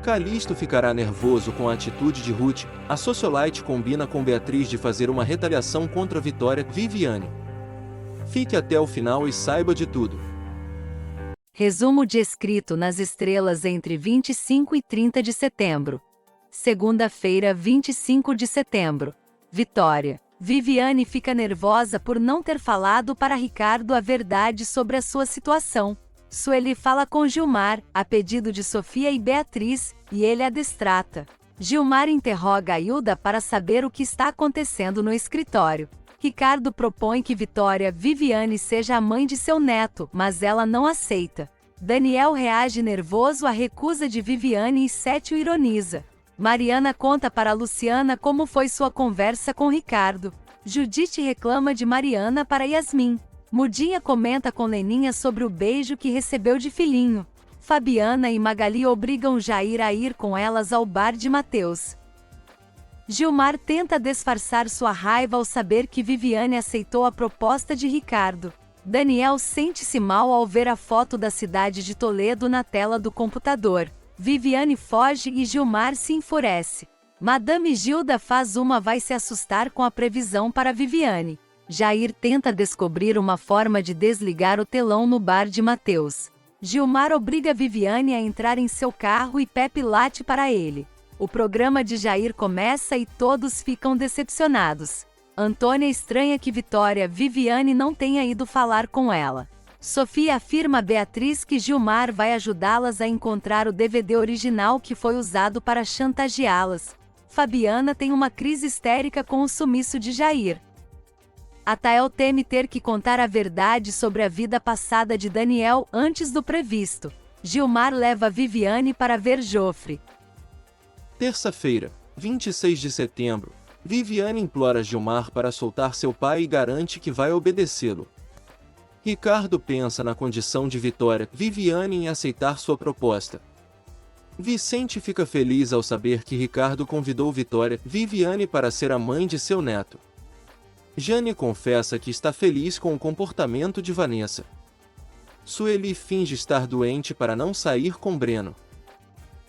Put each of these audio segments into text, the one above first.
Calixto ficará nervoso com a atitude de Ruth. A socialite combina com Beatriz de fazer uma retaliação contra Vitória. Viviane. Fique até o final e saiba de tudo. Resumo de escrito nas estrelas entre 25 e 30 de setembro. Segunda-feira, 25 de setembro. Vitória. Viviane fica nervosa por não ter falado para Ricardo a verdade sobre a sua situação. Sueli fala com Gilmar, a pedido de Sofia e Beatriz, e ele a destrata. Gilmar interroga a Hilda para saber o que está acontecendo no escritório. Ricardo propõe que Viviane seja a mãe de seu neto, mas ela não aceita. Daniel reage nervoso à recusa de Viviane e Sete o ironiza. Mariana conta para Luciana como foi sua conversa com Ricardo. Judite reclama de Mariana para Yasmin. Mudinha comenta com Leninha sobre o beijo que recebeu de filhinho. Fabiana e Magali obrigam Jair a ir com elas ao bar de Mateus. Gilmar tenta disfarçar sua raiva ao saber que Viviane aceitou a proposta de Ricardo. Daniel sente-se mal ao ver a foto da cidade de Toledo na tela do computador. Viviane foge e Gilmar se enfurece. Madame Gilda vai se assustar com a previsão para Viviane. Jair tenta descobrir uma forma de desligar o telão no bar de Mateus. Gilmar obriga Viviane a entrar em seu carro e Pepe late para ele. O programa de Jair começa e todos ficam decepcionados. Antônia estranha que Viviane não tenha ido falar com ela. Sofia afirma a Beatriz que Gilmar vai ajudá-las a encontrar o DVD original que foi usado para chantageá-las. Fabiana tem uma crise histérica com o sumiço de Jair. Atael teme ter que contar a verdade sobre a vida passada de Daniel antes do previsto. Gilmar leva Viviane para ver Joffre. Terça-feira, 26 de setembro. Viviane implora Gilmar para soltar seu pai e garante que vai obedecê-lo. Ricardo pensa na condição de Viviane em aceitar sua proposta. Vicente fica feliz ao saber que Ricardo convidou Viviane para ser a mãe de seu neto. Jane confessa que está feliz com o comportamento de Vanessa. Sueli finge estar doente para não sair com Breno.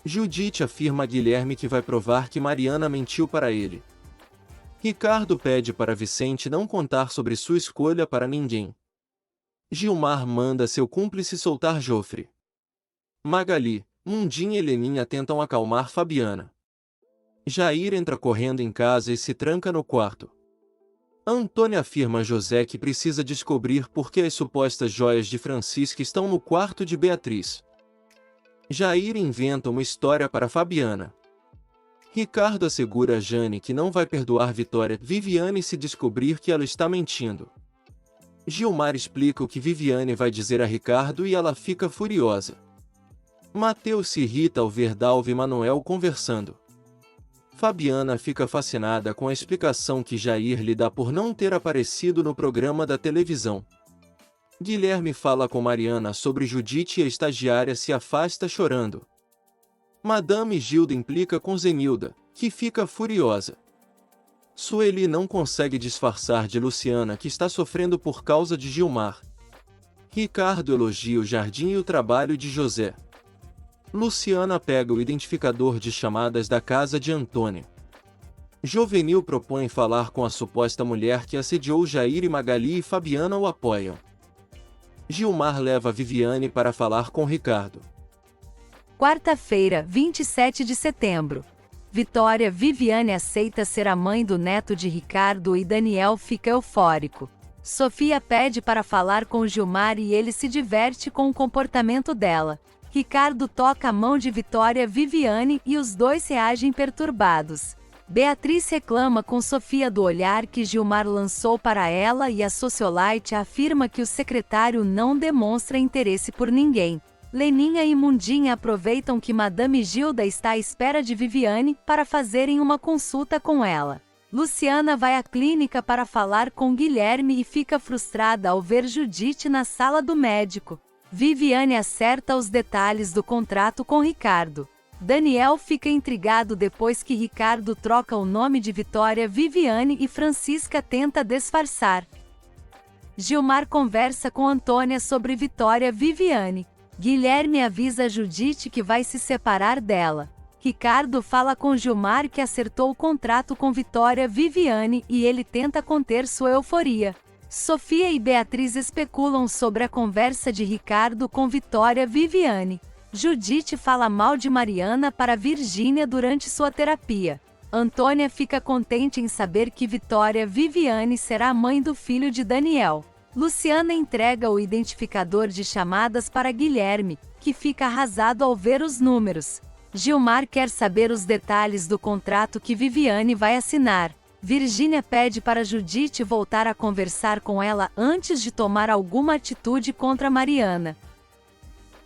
Judite afirma a Guilherme que vai provar que Mariana mentiu para ele. Ricardo pede para Vicente não contar sobre sua escolha para ninguém. Gilmar manda seu cúmplice soltar Joffre. Magali, Mundinha e Leninha tentam acalmar Fabiana. Jair entra correndo em casa e se tranca no quarto. Antônia afirma a José que precisa descobrir por que as supostas joias de Francisca estão no quarto de Beatriz. Jair inventa uma história para Fabiana. Ricardo assegura a Jane que não vai perdoar Viviane se descobrir que ela está mentindo. Gilmar explica o que Viviane vai dizer a Ricardo e ela fica furiosa. Mateus se irrita ao ver Dalva e Manuel conversando. Fabiana fica fascinada com a explicação que Jair lhe dá por não ter aparecido no programa da televisão. Guilherme fala com Mariana sobre Judite e a estagiária se afasta chorando. Madame Gilda implica com Zenilda, que fica furiosa. Sueli não consegue disfarçar de Luciana que está sofrendo por causa de Gilmar. Ricardo elogia o jardim e o trabalho de José. Luciana pega o identificador de chamadas da casa de Antônia. Jovenil propõe falar com a suposta mulher que assediou Jair e Magali e Fabiana o apoiam. Gilmar leva Viviane para falar com Ricardo. Quarta-feira, 27 de setembro. Viviane aceita ser a mãe do neto de Ricardo e Daniel fica eufórico. Sofia pede para falar com Gilmar e ele se diverte com o comportamento dela. Ricardo toca a mão de Viviane e os dois reagem perturbados. Beatriz reclama com Sofia do olhar que Gilmar lançou para ela e a socialite afirma que o secretário não demonstra interesse por ninguém. Leninha e Mundinha aproveitam que Madame Gilda está à espera de Viviane para fazerem uma consulta com ela. Luciana vai à clínica para falar com Guilherme e fica frustrada ao ver Judite na sala do médico. Viviane acerta os detalhes do contrato com Ricardo. Daniel fica intrigado depois que Ricardo troca o nome de Viviane e Francisca tenta disfarçar. Gilmar conversa com Antônia sobre Viviane. Guilherme avisa Judite que vai se separar dela. Ricardo fala com Gilmar que acertou o contrato com Vitória Viviane e ele tenta conter sua euforia. Sofia e Beatriz especulam sobre a conversa de Ricardo com Vitória Viviane. Judite fala mal de Mariana para Virgínia durante sua terapia. Antônia fica contente em saber que Vitória Viviane será a mãe do filho de Daniel. Luciana entrega o identificador de chamadas para Guilherme, que fica arrasado ao ver os números. Gilmar quer saber os detalhes do contrato que Viviane vai assinar. Virgínia pede para Judite voltar a conversar com ela antes de tomar alguma atitude contra Mariana.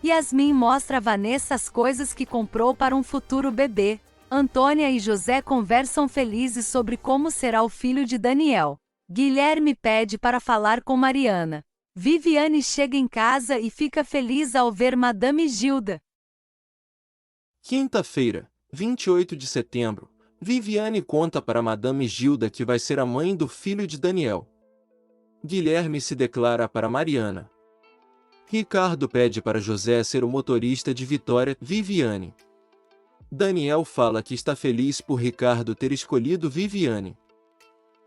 Yasmin mostra a Vanessa as coisas que comprou para um futuro bebê. Antônia e José conversam felizes sobre como será o filho de Daniel. Guilherme pede para falar com Mariana. Viviane chega em casa e fica feliz ao ver Madame Gilda. Quinta-feira, 28 de setembro. Viviane conta para Madame Gilda que vai ser a mãe do filho de Daniel. Guilherme se declara para Mariana. Ricardo pede para José ser o motorista de Vitória Viviane. Daniel fala que está feliz por Ricardo ter escolhido Viviane.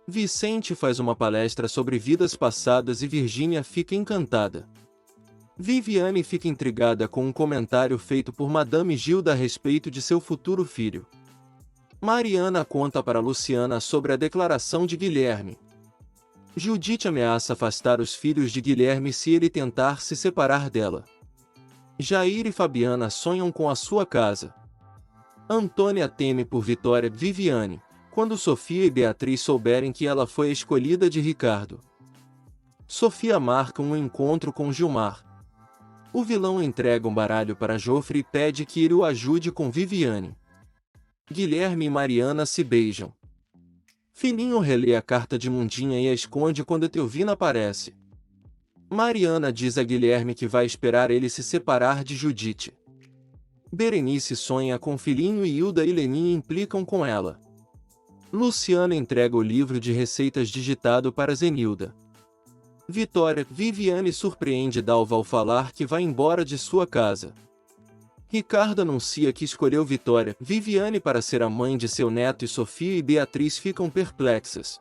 Vicente faz uma palestra sobre vidas passadas e Virgínia fica encantada. Viviane fica intrigada com um comentário feito por Madame Gilda a respeito de seu futuro filho. Mariana conta para Luciana sobre a declaração de Guilherme. Judite ameaça afastar os filhos de Guilherme se ele tentar se separar dela. Jair e Fabiana sonham com a sua casa. Antônia teme por Vitória Viviane, quando Sofia e Beatriz souberem que ela foi a escolhida de Ricardo. Sofia marca um encontro com Gilmar. O vilão entrega um baralho para Joffre e pede que ele o ajude com Viviane. Guilherme e Mariana se beijam. Filhinho relê a carta de Mundinha e a esconde quando Etelvina aparece. Mariana diz a Guilherme que vai esperar ele se separar de Judite. Berenice sonha com Filhinho e Hilda e Leninha implicam com ela. Luciana entrega o livro de receitas digitado para Zenilda. Vitória Viviane surpreende Dalva ao falar que vai embora de sua casa. Ricardo anuncia que escolheu Vitória Viviane para ser a mãe de seu neto e Sofia e Beatriz ficam perplexas.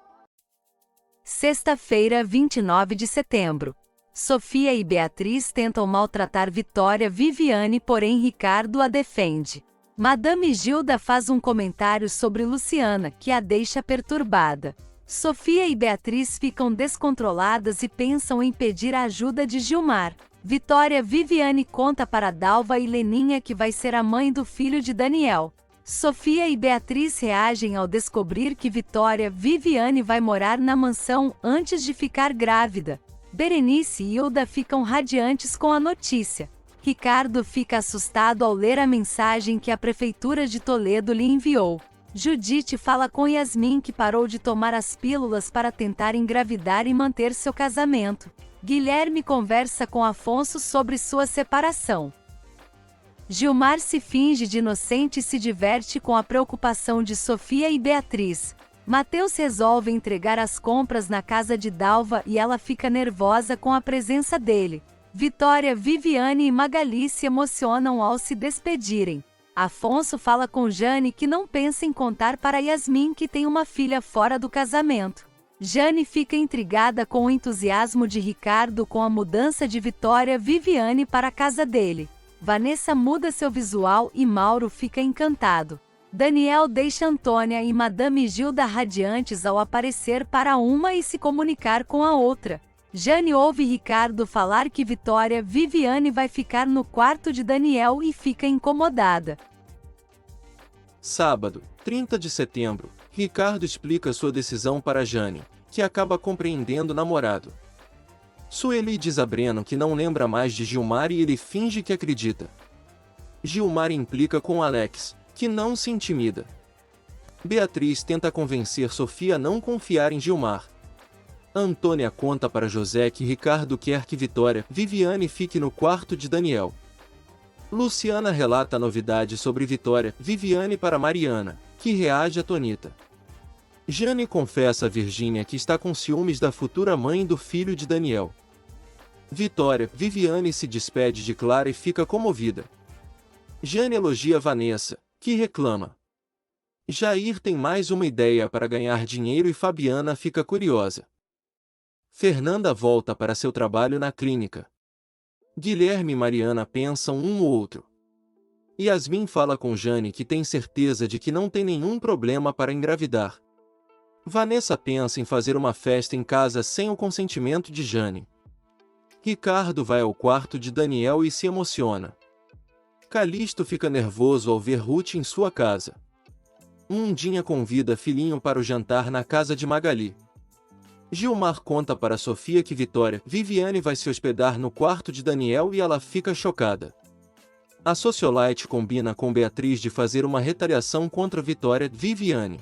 Sexta-feira, 29 de setembro. Sofia e Beatriz tentam maltratar Vitória Viviane, porém Ricardo a defende. Madame Gilda faz um comentário sobre Luciana, que a deixa perturbada. Sofia e Beatriz ficam descontroladas e pensam em pedir a ajuda de Gilmar. Vitória Viviane conta para Dalva e Leninha que vai ser a mãe do filho de Daniel. Sofia e Beatriz reagem ao descobrir que Vitória Viviane vai morar na mansão antes de ficar grávida. Berenice e Hilda ficam radiantes com a notícia. Ricardo fica assustado ao ler a mensagem que a Prefeitura de Toledo lhe enviou. Judite fala com Yasmin que parou de tomar as pílulas para tentar engravidar e manter seu casamento. Guilherme conversa com Afonso sobre sua separação. Gilmar se finge de inocente e se diverte com a preocupação de Sofia e Beatriz. Mateus resolve entregar as compras na casa de Dalva e ela fica nervosa com a presença dele. Vitória Viviane e Magali se emocionam ao se despedirem. Afonso fala com Jane que não pensa em contar para Yasmin que tem uma filha fora do casamento. Jane fica intrigada com o entusiasmo de Ricardo com a mudança de Vitória Viviane para a casa dele. Vanessa muda seu visual e Mauro fica encantado. Daniel deixa Antônia e Madame Gilda radiantes ao aparecer para uma e se comunicar com a outra. Jane ouve Ricardo falar que Vitória Viviane vai ficar no quarto de Daniel e fica incomodada. Sábado, 30 de setembro. Ricardo explica sua decisão para Jane, que acaba compreendendo o namorado. Sueli diz a Breno que não lembra mais de Gilmar e ele finge que acredita. Gilmar implica com Alex, que não se intimida. Beatriz tenta convencer Sofia a não confiar em Gilmar. Antônia conta para José que Ricardo quer que Vitória Viviane fique no quarto de Daniel. Luciana relata a novidade sobre Vitória Viviane para Mariana, que reage atonita. Jane confessa a Virgínia que está com ciúmes da futura mãe do filho de Daniel. Vitória Viviane se despede de Clara e fica comovida. Jane elogia Vanessa, que reclama. Jair tem mais uma ideia para ganhar dinheiro e Fabiana fica curiosa. Fernanda volta para seu trabalho na clínica. Guilherme e Mariana pensam um no outro. Yasmin fala com Jane que tem certeza de que não tem nenhum problema para engravidar. Vanessa pensa em fazer uma festa em casa sem o consentimento de Jane. Ricardo vai ao quarto de Daniel e se emociona. Calixto fica nervoso ao ver Ruth em sua casa. Mundinha convida filhinho para o jantar na casa de Magali. Gilmar conta para Sofia que Viviane vai se hospedar no quarto de Daniel e ela fica chocada. A socialite combina com Beatriz de fazer uma retaliação contra Viviane.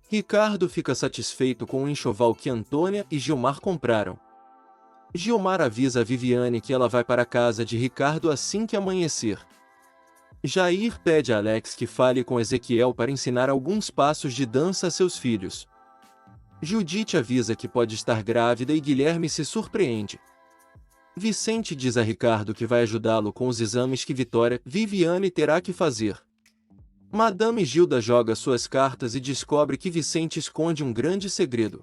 Ricardo fica satisfeito com o enxoval que Antônia e Gilmar compraram. Gilmar avisa a Viviane que ela vai para a casa de Ricardo assim que amanhecer. Jair pede a Alex que fale com Ezequiel para ensinar alguns passos de dança a seus filhos. Judite avisa que pode estar grávida e Guilherme se surpreende. Vicente diz a Ricardo que vai ajudá-lo com os exames que Viviane terá que fazer. Madame Gilda joga suas cartas e descobre que Vicente esconde um grande segredo.